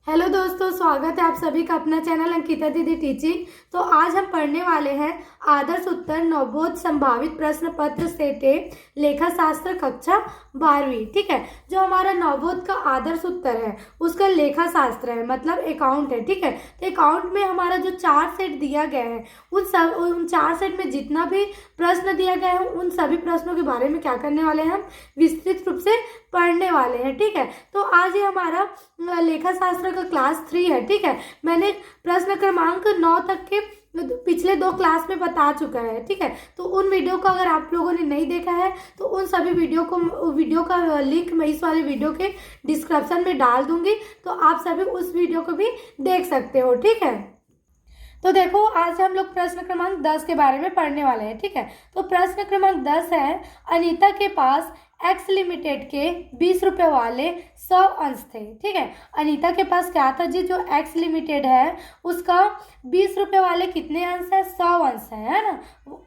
Hello दोस्तों, स्वागत है आप सभी का अपना चैनल अंकिता दीदी टीचिंग। तो आज हम पढ़ने वाले हैं आदर्श उत्तर नवबोध संभावित प्रश्न पत्र सेट ए लेखा शास्त्र कक्षा 12वीं। ठीक है, जो हमारा नवबोध का आदर्श उत्तर है उसका लेखा शास्त्र है, मतलब अकाउंट है। ठीक है, तो अकाउंट में हमारा जो 4 सेट दिया गया है उन 4 सेट में जितना भी प्रश्न दिया गया है उन सभी प्रश्नों के बारे में क्या करने वाले हैं, हम विस्तृत रूप से पढ़ने वाले हैं। ठीक है, तो आज ये हमारा लेखा शास्त्र का क्लास 3 है। ठीक है, मैंने प्रश्न क्रमांक 9 तक के पिछले 2 क्लास में बता चुका है। ठीक है, तो उन वीडियो को अगर आप लोगों ने नहीं देखा है तो उन सभी वीडियो का लिंक मैं इस वाले वीडियो के डिस्क्रिप्शन में डाल दूंगी, तो आप सभी उस वीडियो को भी देख सकते हो। ठीक है, तो देखो आज हम लोग प्रश्न क्रमांक 10 के बारे में पढ़ने वाले हैं। ठीक है, तो प्रश्न क्रमांक 10 है, अनीता के पास एक्स लिमिटेड के 20 रुपए वाले 100 अंश थे। ठीक है, अनीता के पास क्या था जी, जो एक्स लिमिटेड है उसका 20 रुपए वाले कितने अंश है, 100 अंश है ना।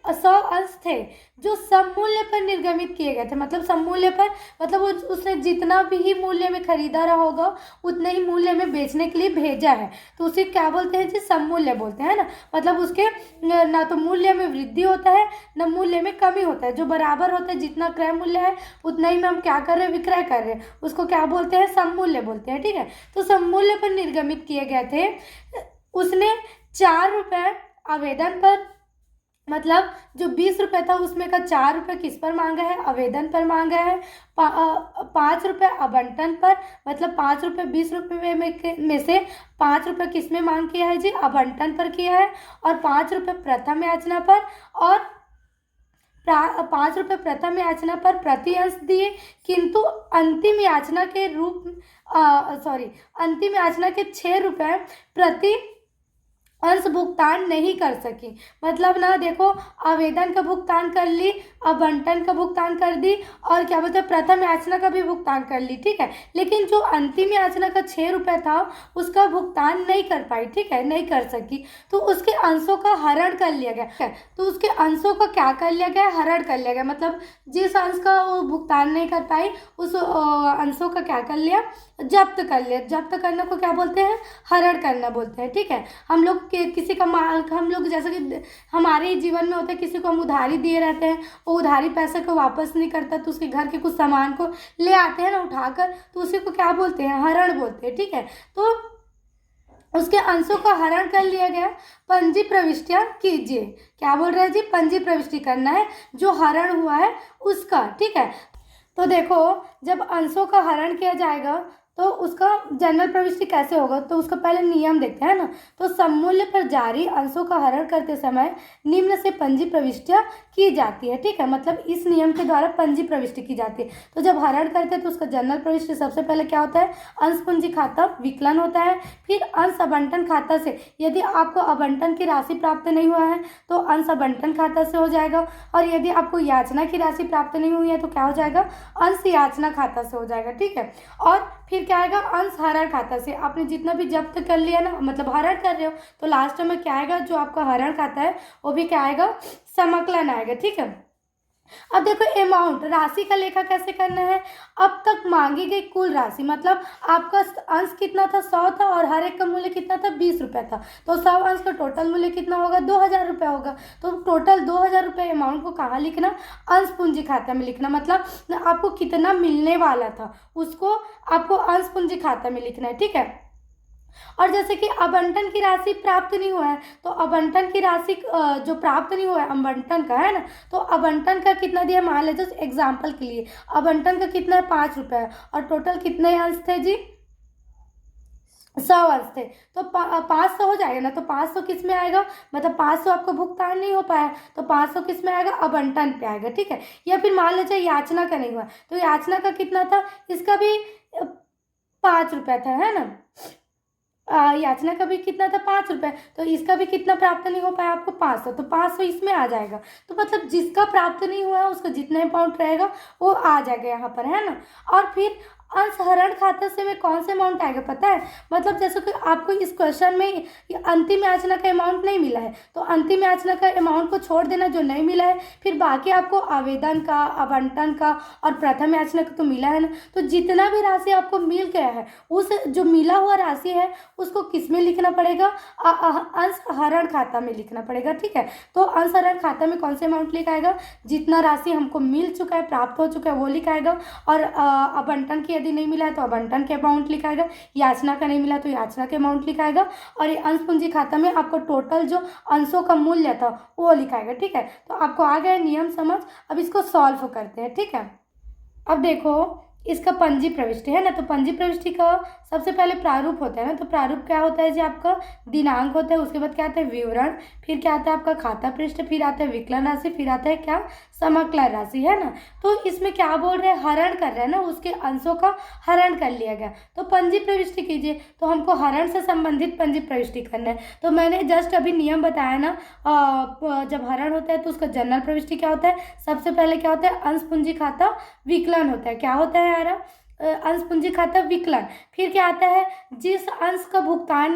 100 अंश थे जो सममूल्य पर निर्गमित किए गए थे, मतलब सममूल्य पर मतलब उसने जितना भी ही मूल्य में खरीदा रहा होगा उतने ही मूल्य में बेचने के लिए भेजा है, तो उसे क्या बोलते हैं जी, सममूल्य बोलते हैं ना। मतलब उसके ना तो मूल्य में वृद्धि होता है ना मूल्य में कमी होता है, जो बराबर होता है, जितना क्रय मूल्य है उतना ही में हम क्या कर रहे हैं, विक्रय कर रहे हैं, उसको क्या बोलते हैं, सममूल्य बोलते हैं। ठीक है, तो सममूल्य पर निर्गमित किए गए थे। उसने 4 रुपए आवेदन पर, मतलब जो 20 रुपए था उसमें का 4 रुपए किस पर मांगा है, आवेदन पर मांगा है। 5 रुपए आवंटन पर, मतलब 5 रुपए 20 रुपए में से 5 रुपए किस में मांग किया है जी, आवंटन पर किया है। और 5 रुपए प्रथम याचना पर, और 5 रुपए प्रथम याचना पर प्रति अंश दिए, किंतु अंतिम याचना के अंतिम याचना के 6 रुपए प्रति अंश भुगतान नहीं कर सकी। मतलब ना देखो, आवेदन का भुगतान कर ली, आवंटन का भुगतान कर दी, और क्या बोलते हैं, प्रथम याचना का भी भुगतान कर ली। ठीक है, लेकिन जो अंतिम याचना का 6 रुपए था उसका भुगतान नहीं कर पाई। ठीक है, नहीं कर सकी, तो उसके अंशों का हरण कर लिया गया। तो उसके अंशों का क्या कर लिया गया, हरण कर लिया गया। मतलब जिस अंश का वो भुगतान नहीं कर पाई उस अंशों का क्या कर लिया, जब्त कर लिया। जब्त करने को क्या बोलते हैं, हरण करना बोलते हैं। ठीक है, हम लोग किसी का हम लोग जैसे कि हमारे जीवन में होता है, किसी को हम उधारी दिए रहते हैं, वो उधारी पैसे को वापस नहीं करता तो उसके घर के कुछ सामान को ले आते हैं ना उठाकर, तो उसी को क्या बोलते हैं, हरण बोलते हैं। ठीक है, तो उसके अंशों का हरण कर लिया गया। पंजी प्रविष्टियां कीजिए, क्या बोल रहे हैं जी, पंजी प्रविष्टि करना है जो हरण हुआ है उसका। ठीक है, तो देखो जब अंशों का हरण किया जाएगा तो उसका जनरल प्रविष्टि कैसे होगा, तो उसका पहले नियम देखते हैं ना। तो सममूल्य पर जारी अंशों का हरण करते समय निम्न से पंजी प्रविष्टियां की जाती है। ठीक है, मतलब इस नियम के द्वारा पंजी प्रविष्टि की जाती है। तो जब हरण करते हैं तो उसका जनरल प्रविष्टि सबसे पहले क्या होता है, अंश पूंजी खाता विकलन होता है। फिर अंश आवंटन खाता से, यदि आपको आवंटन की राशि प्राप्त नहीं हुआ है तो अंश आवंटन खाता से हो जाएगा, और यदि आपको याचना की राशि प्राप्त नहीं हुई है तो क्या हो जाएगा, अंश याचना खाता से हो जाएगा। ठीक है, और फिर क्या आएगा, अंश हरण खाता से। आपने जितना भी जब्त कर लिया ना, मतलब हरण कर रहे हो, तो लास्ट में क्या आएगा, जो आपका हरण खाता है वो भी क्या आएगा, समकलन आएगा। ठीक है, अब देखो अमाउंट, राशि का लेखा कैसे करना है। अब तक मांगी गई कुल राशि, मतलब आपका अंश कितना था, 100 था, और हर एक का मूल्य कितना था, 20 रुपए था, तो 100 अंश का टोटल मूल्य कितना होगा, 2000 रुपये होगा। तो टोटल 2000 रुपये अमाउंट को कहाँ लिखना, अंश पूंजी खाता में लिखना। मतलब आपको कितना मिलने वाला था उसको आपको अंश पूंजी खाता में लिखना है। ठीक है, और जैसे कि आवंटन की राशि प्राप्त नहीं हुआ है, तो आवंटन की राशि जो प्राप्त नहीं हुआ है आवंटन का, है ना, तो आवंटन का कितना दिया, मान लेते एग्जाम्पल के लिए आवंटन का कितना है, 5 रुपए, और टोटल कितने अंश थे जी, 100 अंश थे, तो 500 हो जाएगा ना। तो 500 किस में आएगा, मतलब 500 आपको भुगतान नहीं हो पाया तो 500 किस में आएगा, आवंटन पे आएगा। ठीक है, या फिर मान लीजिए याचना का नहीं हुआ, तो याचना का कितना था, इसका भी 5 रुपए था, है ना। याचना का भी कितना था, 5 रुपए, तो इसका भी कितना प्राप्त नहीं हो पाया आपको, 500, तो 500 इसमें आ जाएगा। तो मतलब जिसका प्राप्त नहीं हुआ है उसका जितना अमाउंट रहेगा वो आ जाएगा यहाँ पर, है ना। और फिर अंशहरण खाता से में कौन से अमाउंट आएगा पता है? मतलब जैसे कि आपको इस क्वेश्चन में अंतिम याचना का अमाउंट नहीं मिला है, तो अंतिम याचना का अमाउंट को छोड़ देना जो नहीं मिला है, फिर बाकी आपको आवेदन का, आवंटन का और प्रथम याचना का तो मिला है ना। तो जितना भी राशि आपको मिल गया है, उस जो मिला हुआ राशि है उसको किस में लिखना पड़ेगा? अंशहरण खाता में लिखना पड़ेगा, ठीक है। तो अंशहरण खाता में कौन से अमाउंट लिखाएगा? जितना राशि हमको मिल चुका है, प्राप्त हो चुका है, वो लिखाएगा। और आवंटन की यदि नहीं मिला है तो आवंटन के अमाउंट लिखाएगा, याचना का नहीं मिला तो याचना के अमाउंट लिखाएगा, और ये अंश पूंजी खाता में आपको टोटल जो अंशों का मूल्य था वो लिखाएगा, ठीक है। तो आपको आ गया नियम समझ। अब इसको सॉल्व करते हैं, ठीक है। अब देखो इसका पंजी प्रविष्टि है ना, तो पंजी प्रविष्टि का सबसे पहले प्रारूप होता है ना, तो प्रारूप क्या होता है जी? आपका दिनांक होता है, उसके बाद क्या आता है? विवरण, फिर क्या आता है आपका खाता पृष्ठ, फिर आता है विकलन राशि, फिर आता है क्या? समाकलन राशि, है ना। तो इसमें क्या बोल रहे हैं? हरण कर रहे हैं ना, उसके अंशों का हरण कर लिया गया। तो पंजी प्रविष्टि कीजिए, तो हमको हरण से संबंधित पंजी प्रविष्टि करना है। तो मैंने जस्ट अभी नियम बताया ना, जब हरण होता है तो उसका जनरल प्रविष्टि क्या होता है? सबसे पहले क्या होता है? अंश पूंजी खाता विकलन होता है। क्या होता है यार? अंश पूंजी खाता विकलन। फिर क्या आता है? जिस अंश का भुगतान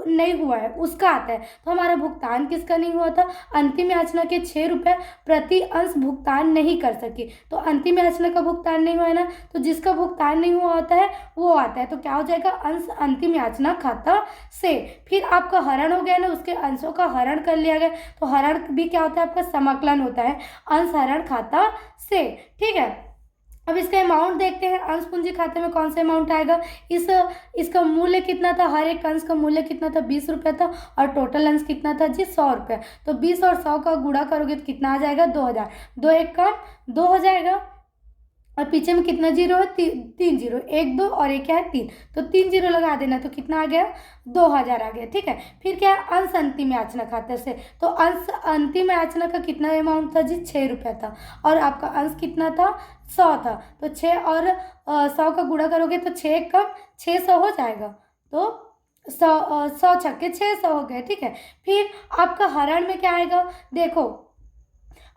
नहीं हुआ है उसका आता है। तो हमारा भुगतान किसका नहीं हुआ था? अंतिम याचना के 6 रुपये प्रति अंश भुगतान नहीं कर सकी, तो अंतिम याचना का भुगतान नहीं हुआ है ना, तो जिसका भुगतान नहीं हुआ होता है वो आता है। तो क्या हो जाएगा? अंश अंतिम याचना खाता से। फिर आपका हरण हो गया ना, उसके अंशों का हरण कर लिया गया, तो हरण भी क्या होता है? आपका समाकलन होता है अंश हरण खाता से, ठीक है। अब इसका अमाउंट देखते हैं, अंश पूंजी खाते में कौन सा अमाउंट आएगा? इसका मूल्य कितना था? हर एक अंश का मूल्य कितना था? 20 रुपये था, और टोटल अंश कितना था जी? 100 रुपये। तो 20 और 100 का गुणा करोगे तो कितना आ जाएगा? 2000। 2 एक का 2 हो जाएगा, और पीछे में कितना जीरो है? 3 जीरो, 1 2 और एक क्या है? 3, तो 3 जीरो लगा देना, तो कितना आ गया? 2000 आ गया, ठीक है। फिर क्या है? अंश अंतिम याचना खाते से, तो अंश अंतिम याचना का कितना अमाउंट था जी? 6 रुपये था, और आपका अंश कितना था? 100 था। तो 6 और 100 का गुणा करोगे तो 6 कम 600 हो जाएगा, तो 100 छक्के 600 हो गए, ठीक है। फिर आपका हरण में क्या आएगा? देखो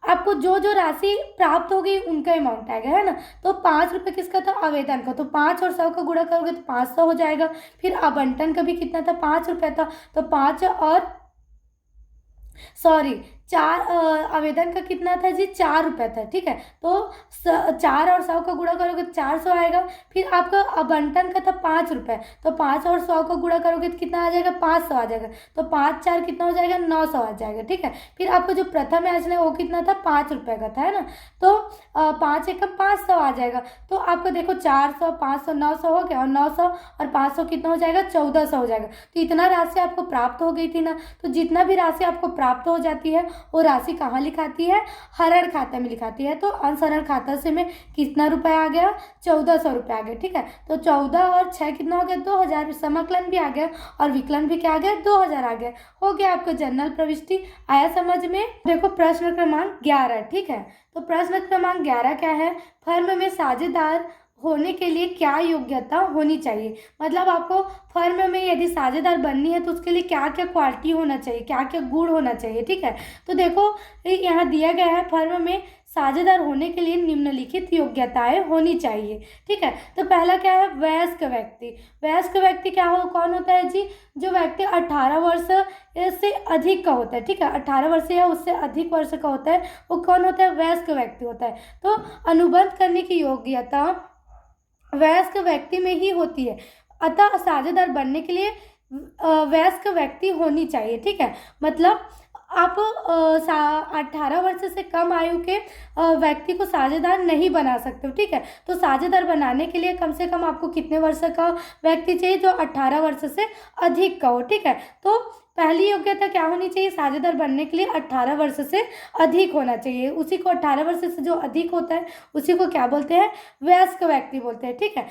आपको जो जो राशि प्राप्त हो गई उनका अमाउंट आएगा, है ना। तो 5 रुपये किसका था? आवेदन का, तो 5 और 100 का गुणा करोगे तो 500 हो जाएगा। फिर आवंटन का भी कितना था? 5 रुपये था, तो 5 और सॉरी 4, आवेदन का कितना था जी? 4 रुपये था, ठीक है। तो 4 और 100 का गुणा करोगे तो 400 आएगा। फिर आपका आवंटन का था 5 रुपये, तो 5 और 100 का गुणा करोगे तो कितना आ जाएगा? 500 आ जाएगा। तो 5 4 कितना हो जाएगा? 900 आ जाएगा, ठीक है। फिर आपका जो प्रथम याचना है वो कितना था? 5 रुपये का था, है ना। तो 5 एक 500 आ जाएगा। तो आपको देखो 400 500 900 हो गया, और 900 और 500 कितना हो जाएगा? 1400 हो जाएगा। तो इतना राशि आपको प्राप्त हो गई थी ना। तो जितना भी राशि आपको प्राप्त हो जाती है वो राशि कहाँ लिखाती है? हरण खाते में लिखाती है। तो अंश हरण खाता से में कितना रुपए आ गया? 1400 रुपये आ गया, ठीक है। तो 14 और 6 कितना हो गया? 2000। समाकलन भी आ गया और विकलन भी क्या आ गया? 2000 आ गया। हो गया आपको जनरल प्रविष्टि। आया समझ में? देखो प्रश्न क्रमांक 11, ठीक है। तो प्रश्न क्रमांक 11 क्या है? फर्म में साझेदार होने के लिए क्या योग्यता होनी चाहिए? मतलब आपको फर्म में यदि साझेदार बननी है तो उसके लिए क्या क्या क्वालिटी होना चाहिए, क्या क्या गुण होना चाहिए, ठीक है। तो देखो यहाँ दिया गया है, फर्म में साझेदार होने के लिए निम्नलिखित योग्यताएं होनी चाहिए, ठीक है। तो पहला क्या है? वयस्क व्यक्ति। वयस्क व्यक्ति क्या हो कौन होता है जी? जो व्यक्ति 18 वर्ष से अधिक का होता है, ठीक है। 18 वर्ष या उससे अधिक वर्ष का होता है वो कौन होता है? वयस्क व्यक्ति होता है। तो अनुबंध करने की योग्यता वयस्क व्यक्ति में ही होती है, अतः साझेदार बनने के लिए वयस्क व्यक्ति होनी चाहिए, ठीक है। मतलब आप 18 वर्ष से कम आयु के व्यक्ति को साझेदार नहीं बना सकते हो, ठीक है। तो साझेदार बनाने के लिए कम से कम आपको कितने वर्ष का व्यक्ति चाहिए? जो 18 वर्ष से अधिक का हो, ठीक है। तो पहली योग्यता क्या होनी चाहिए? साझेदार बनने के लिए 18 वर्ष से अधिक होना चाहिए। उसी को 18 वर्ष से जो अधिक होता है उसी को क्या बोलते हैं? वयस्क व्यक्ति बोलते हैं, ठीक है।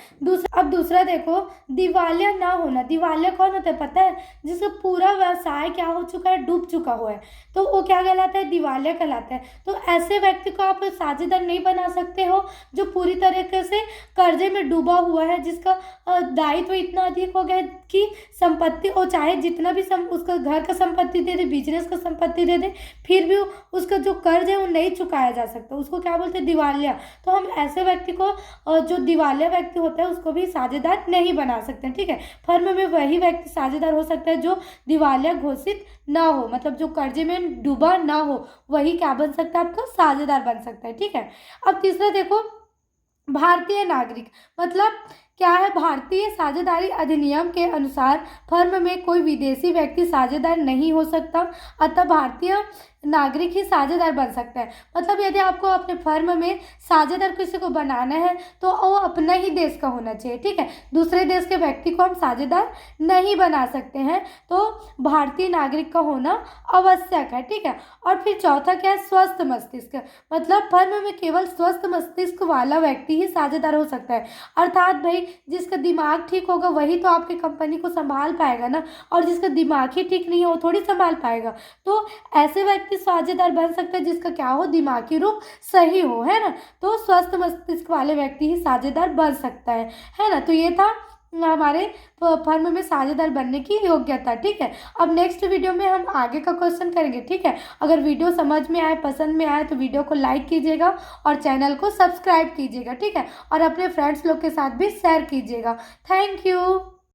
अब दूसरा देखो, दिवालिया ना होना। दिवालिया कौन होता है पता है? जिसका पूरा व्यवसाय क्या हो चुका है? डूब चुका हुआ है, तो वो क्या कहलाता है? दिवालिया कहलाता है। तो ऐसे व्यक्ति को आप साझेदार नहीं बना सकते हो जो पूरी तरीके से कर्जे में डूबा हुआ है, जिसका दायित्व इतना अधिक हो गया कि संपत्ति और चाहे जितना भी उसका उसका घर का संपत्ति दे दे, बिजनेस का संपत्ति दे दे, फिर भी उसका जो कर्ज है वो नहीं चुकाया जा सकता, उसको क्या बोलते हैं, दिवालिया। तो हम ऐसे व्यक्ति को जो दिवालिया व्यक्ति होता है उसको भी साझेदार नहीं बना सकते, ठीक है। फर्म में वही व्यक्ति साझेदार हो सकता है जो दिवालिया घोषित ना हो, मतलब जो कर्जे में डूबा ना हो, वही क्या बन सकता है, आपका साझेदार बन सकता है, ठीक है। अब तीसरा देखो, भारतीय नागरिक, मतलब क्या है, भारतीय साझेदारी अधिनियम के अनुसार फर्म में कोई विदेशी व्यक्ति साझेदार नहीं हो सकता, अतः भारतीय नागरिक ही साझेदार बन सकता है। मतलब यदि आपको अपने फर्म में साझेदार किसी को बनाना है तो वो अपना ही देश का होना चाहिए, ठीक है। दूसरे देश के व्यक्ति को हम साझेदार नहीं बना सकते हैं, तो भारतीय नागरिक का होना आवश्यक है, ठीक है। और फिर चौथा क्या है, स्वस्थ मस्तिष्क, मतलब फर्म में केवल स्वस्थ मस्तिष्क वाला व्यक्ति ही साझेदार हो सकता है। अर्थात भाई जिसका दिमाग ठीक होगा वही तो आपकी कंपनी को संभाल पाएगा ना, और जिसका दिमाग ही ठीक नहीं है वो थोड़ी संभाल पाएगा। तो ऐसे व्यक्ति साझेदार बन सकते हैं जिसका क्या हो, दिमागी रूप सही हो, है ना। तो स्वस्थ मस्तिष्क वाले व्यक्ति ही साझेदार बन सकता है ना। तो ये था हमारे फर्म में साझेदार बनने की योग्यता, ठीक है। अब नेक्स्ट वीडियो में हम आगे का क्वेश्चन करेंगे, ठीक है। अगर वीडियो समझ में आए, पसंद में आए तो वीडियो को लाइक कीजिएगा और चैनल को सब्सक्राइब कीजिएगा, ठीक है। और अपने फ्रेंड्स लोग के साथ भी शेयर कीजिएगा। Thank you.